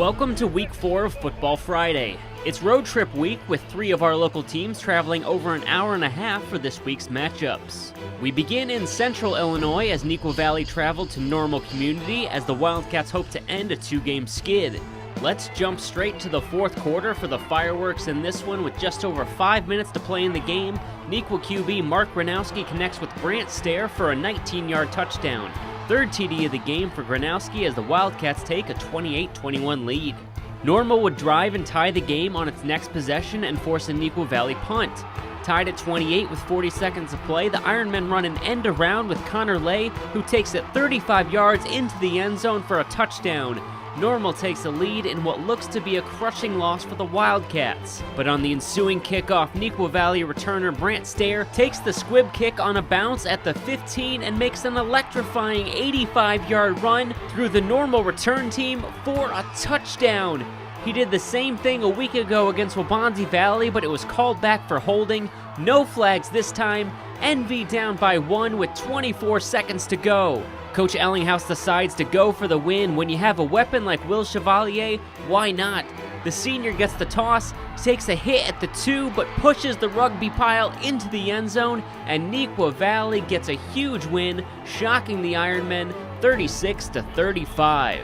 Welcome to Week 4 of Football Friday. It's road trip week with 3 of our local teams traveling over an hour and a half for this week's matchups. We begin in central Illinois as Neuqua Valley traveled to Normal Community as the Wildcats hope to end a 2-game skid. Let's jump straight to the fourth quarter for the fireworks in this one with just over 5 minutes to play in the game. Neuqua QB Mark Gronowski connects with Brant Stair for a 19-yard touchdown. Third TD of the game for Gronowski as the Wildcats take a 28-21 lead. Normal would drive and tie the game on its next possession and force a Neuqua Valley punt. Tied at 28 with 40 seconds of play, the Ironmen run an end around with Connor Lay, who takes it 35 yards into the end zone for a touchdown. Normal takes a lead in what looks to be a crushing loss for the Wildcats. But on the ensuing kickoff, Neuqua Valley returner Brant Stair takes the squib kick on a bounce at the 15 and makes an electrifying 85-yard run through the Normal return team for a touchdown. He did the same thing a week ago against Waubonsie Valley, but it was called back for holding. No flags this time. NV down by 1 with 24 seconds to go. Coach Ellinghaus decides to go for the win. When you have a weapon like Will Chevalier, why not? The senior gets the toss, takes a hit at the 2, but pushes the rugby pile into the end zone, and Neuqua Valley gets a huge win, shocking the Ironmen 36-35.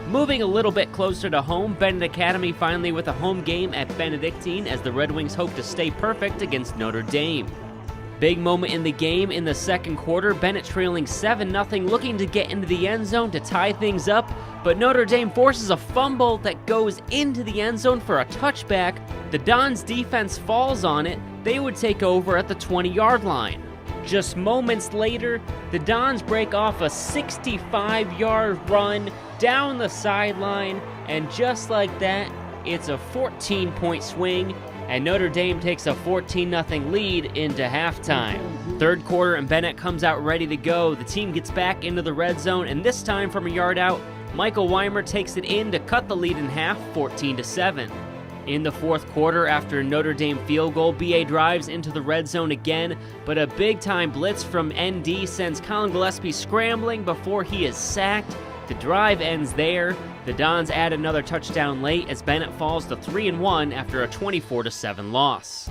Moving a little bit closer to home, Bennett Academy finally with a home game at Benedictine as the Red Wings hope to stay perfect against Notre Dame. Big moment in the game in the second quarter, Bennett trailing 7-0, looking to get into the end zone to tie things up, but Notre Dame forces a fumble that goes into the end zone for a touchback. The Dons defense falls on it. They would take over at the 20-yard line. Just moments later, the Dons break off a 65-yard run down the sideline, and just like that, it's a 14-point swing, and Notre Dame takes a 14-0 lead into halftime. Third quarter, and Bennett comes out ready to go. The team gets back into the red zone, and this time from a yard out, Michael Weimer takes it in to cut the lead in half, 14-7. In the fourth quarter, after a Notre Dame field goal, BA drives into the red zone again, but a big-time blitz from ND sends Colin Gillespie scrambling before he is sacked. The drive ends there. The Dons add another touchdown late as Bennett falls to 3-1 after a 24-7 loss.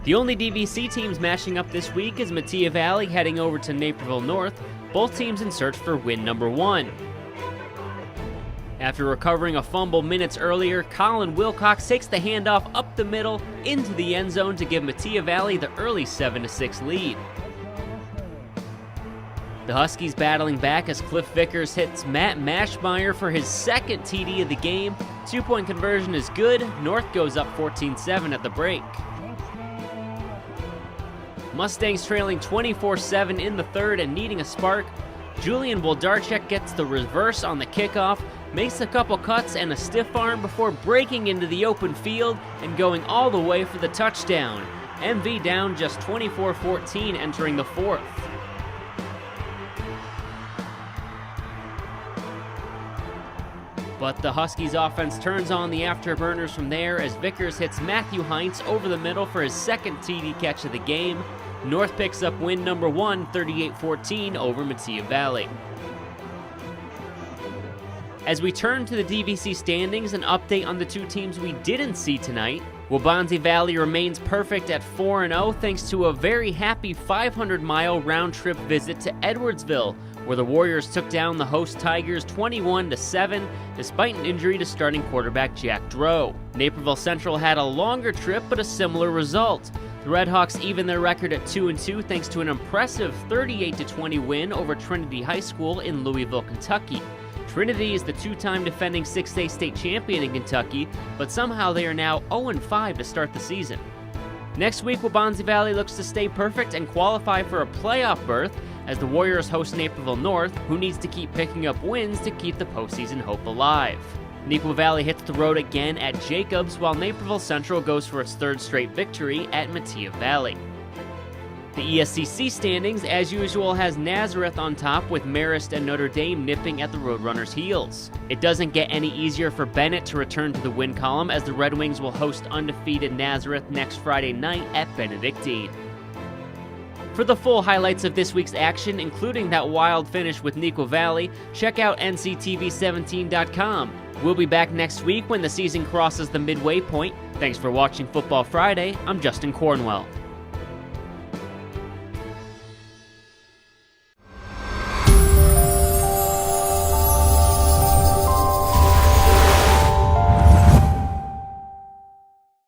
The only DVC teams matching up this week is Metea Valley heading over to Naperville North, both teams in search for win number 1. After recovering a fumble minutes earlier, Colin Wilcox takes the handoff up the middle into the end zone to give Metea Valley the early 7-6 lead. The Huskies battling back as Cliff Vickers hits Matt Mashmeyer for his second TD of the game. 2-point conversion is good. North goes up 14-7 at the break. Mustangs trailing 24-7 in the third and needing a spark. Julian Woldarchek gets the reverse on the kickoff, makes a couple cuts and a stiff arm before breaking into the open field and going all the way for the touchdown. MV down just 24-14 entering the fourth. But the Huskies offense turns on the afterburners from there as Vickers hits Matthew Heinz over the middle for his second TD catch of the game. North picks up win number 1, 38-14 over Metea Valley. As we turn to the DVC standings, an update on the 2 teams we didn't see tonight. Waubonsie Valley remains perfect at 4-0 thanks to a very happy 500-mile round-trip visit to Edwardsville, where the Warriors took down the host Tigers 21-7 despite an injury to starting quarterback Jack Droe. Naperville Central had a longer trip but a similar result. The Redhawks even their record at 2-2 thanks to an impressive 38-20 win over Trinity High School in Louisville, Kentucky. Trinity is the 2-time defending 6A state champion in Kentucky, but somehow they are now 0-5 to start the season. Next week, Waubonsie Valley looks to stay perfect and qualify for a playoff berth as the Warriors host Naperville North, who needs to keep picking up wins to keep the postseason hope alive. Neuqua Valley hits the road again at Jacobs, while Naperville Central goes for its third straight victory at Metea Valley. The ESCC standings, as usual, has Nazareth on top with Marist and Notre Dame nipping at the Roadrunners' heels. It doesn't get any easier for Bennett to return to the win column as the Red Wings will host undefeated Nazareth next Friday night at Benedictine. For the full highlights of this week's action, including that wild finish with Neuqua Valley, check out nctv17.com. We'll be back next week when the season crosses the midway point. Thanks for watching Football Friday. I'm Justin Cornwell.